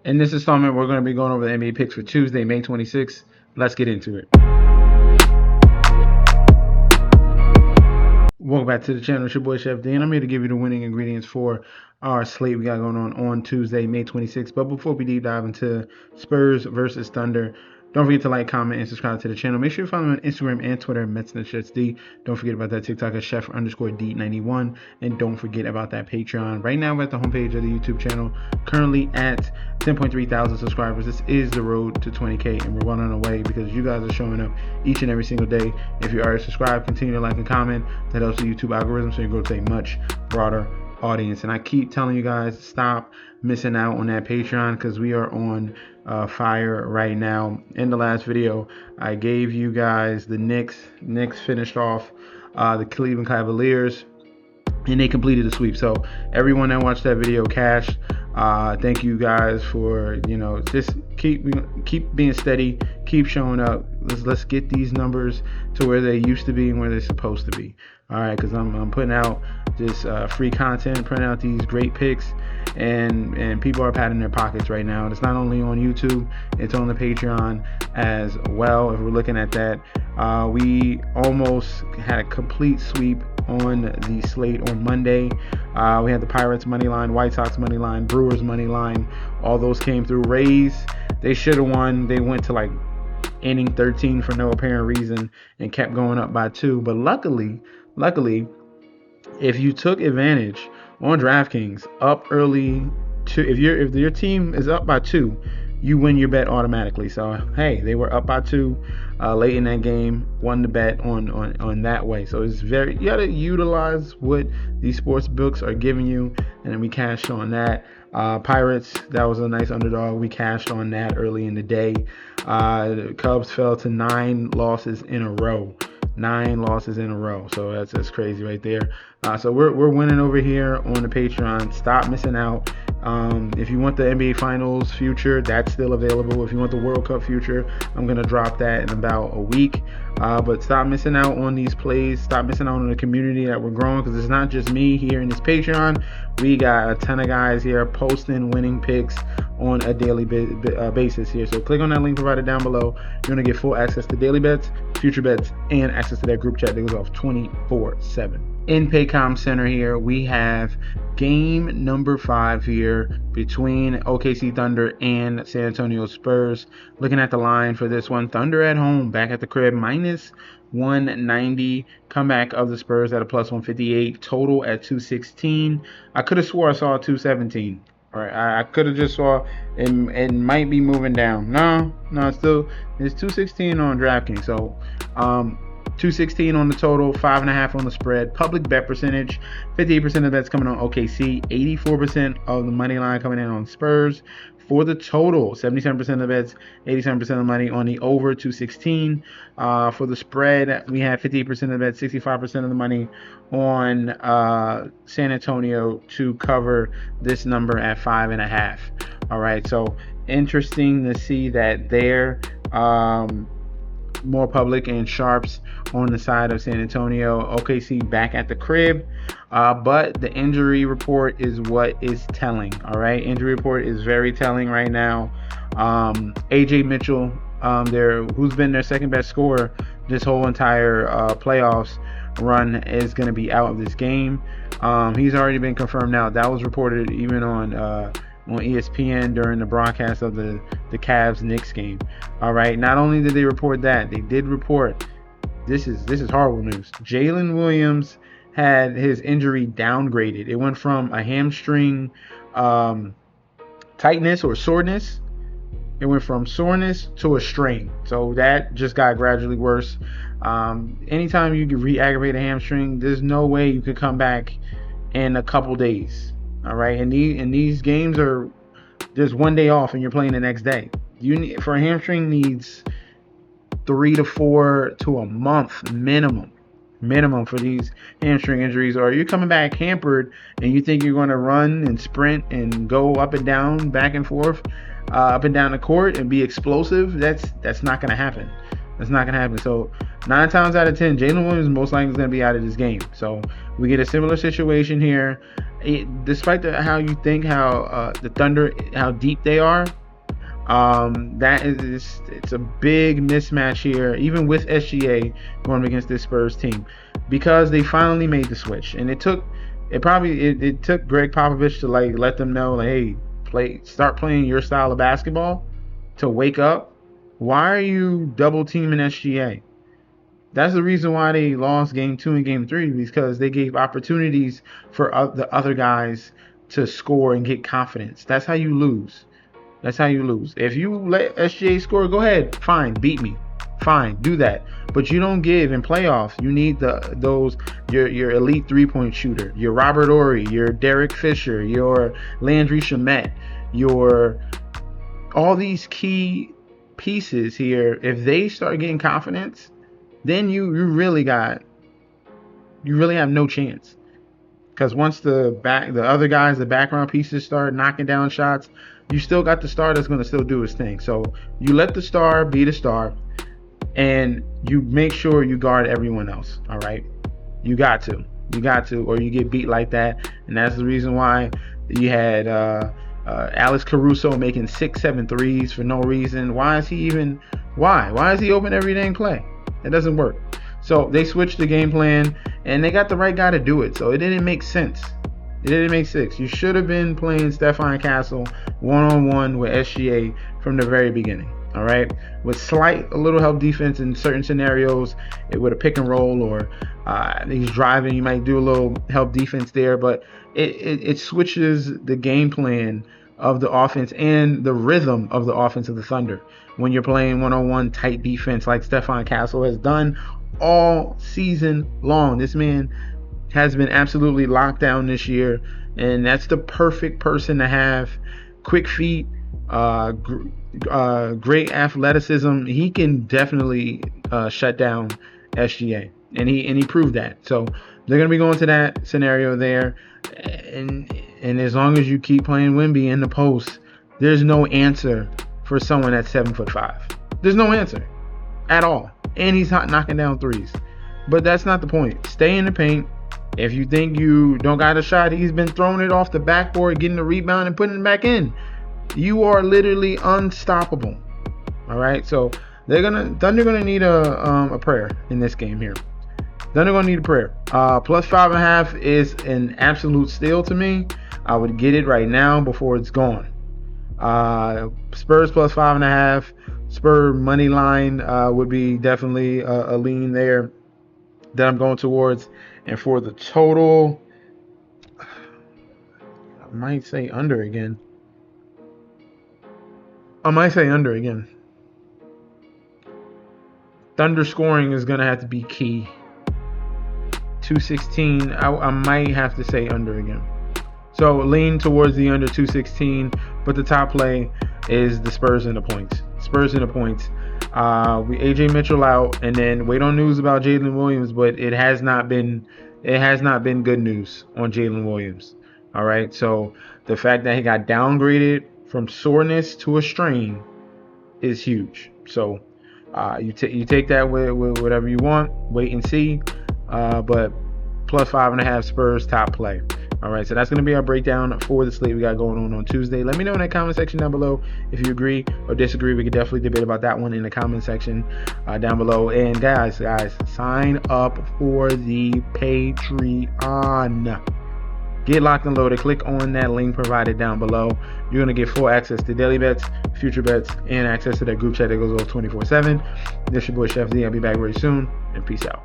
In this installment, we're going to be going over the NBA picks for Tuesday, May 26th. Let's get into it. Welcome back to the channel. It's your boy Chef D, and I'm here to give you the winning ingredients for our slate we got going on Tuesday, May 26th. But before we deep dive into Spurs versus Thunder, don't forget to like, comment, and subscribe to the channel. Make sure you follow me on Instagram and Twitter at MetsNetShetsD. Don't forget about that TikTok at Chef_D91. And don't forget about that Patreon. Right now, we're at the homepage of the YouTube channel, currently at 10.3 thousand subscribers. This is the road to 20K, and we're well on our way because you guys are showing up each and every single day. If you already subscribed, continue to like and comment. That helps the YouTube algorithm, so you go to a much broader audience. And I keep telling you guys, stop missing out on that Patreon because we are on fire right now. In the last video, I gave you guys the Knicks finished off the Cleveland Cavaliers, and they completed the sweep. So everyone that watched that video cashed. Thank you guys for just keep being steady, keep showing up. Let's get these numbers to where they used to be and where they're supposed to be. All right, because I'm putting out this free content, printing out these great picks, and people are patting their pockets right now. It's not only on YouTube, it's on the Patreon as well. If we're looking at that, we almost had a complete sweep on the slate on Monday. We had the Pirates money line, White Sox money line, Brewers money line. All those came through. Rays, they should have won. They went to like inning 13 for no apparent reason and kept going up by 2. But luckily, if you took advantage on DraftKings up early, if your team is up by 2, you win your bet automatically. So hey, they were up by 2 late in that game, won the bet on that way. So it's you gotta utilize what these sports books are giving you, and then we cashed on that. Pirates, that was a nice underdog. We cashed on that early in the day. The Cubs fell to 9 losses in a row. 9 losses in a row. So that's crazy right there. So we're winning over here on the Patreon. Stop missing out. If you want the NBA Finals future, that's still available. If you want the World Cup future, I'm going to drop that in about a week. But stop missing out on these plays. Stop missing out on the community that we're growing, because it's not just me here in this Patreon. We got a ton of guys here posting winning picks on a daily basis here. So click on that link provided down below. You're going to get full access to daily bets, future bets, and access to that group chat that goes off 24/7. In Paycom Center here, we have game number 5 here between OKC Thunder and San Antonio Spurs. Looking at the line for this one, Thunder at home, back at the crib, minus 190. Comeback of the Spurs at a plus 158. Total at 216. I could have swore I saw 217. All right, I could have just saw it might be moving down. No, it's 216 on DraftKings. So 216 on the total, 5.5 on the spread. Public bet percentage, 58% of the bets coming on OKC, 84% of the money line coming in on Spurs. For the total, 77% of the bets, 87% of the money on the over 216. For the spread, we have 58% of the bets, 65% of the money on San Antonio to cover this number at 5.5. All right, so interesting to see that there. More public and sharps on the side of San Antonio. OKC back at the crib, but the injury report is what is telling. All right, injury report is very telling right now. AJ Mitchell, who's been their second best scorer this whole entire playoffs run, is going to be out of this game. He's already been confirmed now. That was reported even on ESPN during the broadcast of the Cavs-Knicks game. All right. Not only did they report that, they did report, this is horrible news. Jalen Williams had his injury downgraded. It went from a hamstring tightness or soreness. It went from soreness to a strain. So that just got gradually worse. Anytime you can re-aggravate a hamstring, there's no way you could come back in a couple days. All right, and these games are just one day off, and you're playing the next day. For a hamstring needs 3 to 4 to a month minimum for these hamstring injuries. Or you're coming back hampered, and you think you're going to run and sprint and go up and down, back and forth, up and down the court and be explosive. That's not going to happen. That's not going to happen. So 9 times out of 10, Jalen Williams is most likely going to be out of this game. So we get a similar situation here. Despite how you think how the Thunder, how deep they are, it's a big mismatch here, even with SGA going against this Spurs team, because they finally made the switch, and it took Greg Popovich to let them know, hey, start playing your style of basketball, to wake up. Why are you double teaming SGA? That's the reason why they lost game 2 and game 3, because they gave opportunities for the other guys to score and get confidence. That's how you lose. If you let SGA score, go ahead, fine, beat me, fine, do that. But you don't give in playoffs. You need your elite 3-point shooter, your Robert Horry, your Derek Fisher, your Landry Shamet, all these key pieces here. If they start getting confidence, then you really have no chance. Because once the other guys, the background pieces, start knocking down shots, you still got the star that's going to still do his thing. So you let the star be the star, and you make sure you guard everyone else. All right, you got to, or you get beat like that. And that's the reason why you had Alex Caruso making 6-7 threes for no reason. Why is he open every dang play? It doesn't work. So they switched the game plan, and they got the right guy to do it. So it didn't make sense. You should have been playing Stephon Castle one-on-one with SGA from the very beginning. All right, with a little help defense in certain scenarios, it would a pick and roll, or he's driving, you might do a little help defense there, but it switches the game plan of the offense and the rhythm of the offense of the Thunder when you're playing one-on-one tight defense like Stephon Castle has done all season long. This man has been absolutely locked down this year, and that's the perfect person to have. Quick feet, great athleticism. He can definitely shut down SGA, and he proved that. So they're gonna be going to that scenario there, and as long as you keep playing Wemby in the post, there's no answer for someone that's 7'5". There's no answer at all, and he's not knocking down threes. But that's not the point. Stay in the paint. If you think you don't got a shot, he's been throwing it off the backboard, getting the rebound and putting it back in. You are literally unstoppable. All right, so Thunder gonna need a prayer in this game here. Thunder gonna need a prayer. Plus 5.5 is an absolute steal to me. I would get it right now before it's gone. Spurs plus 5.5. Spur money line would be definitely a lean there that I'm going towards. And for the total, I might say under again. Thunder scoring is going to have to be key. 216, I might have to say under again. So lean towards the under 216, but the top play is the Spurs and the points. We AJ Mitchell out, and then wait on news about Jalen Williams, but it has not been good news on Jalen Williams. All right, so the fact that he got downgraded from soreness to a strain is huge. So you take that with whatever you want. Wait and see. But plus 5.5 Spurs top play. All right, so that's going to be our breakdown for the slate we got going on Tuesday. Let me know in the comment section down below if you agree or disagree. We could definitely debate about that one in the comment section down below. And guys, sign up for the Patreon. Get locked and loaded. Click on that link provided down below. You're going to get full access to daily bets, future bets, and access to that group chat that goes off 24/7. This is your boy Chef D. I'll be back very soon, and peace out.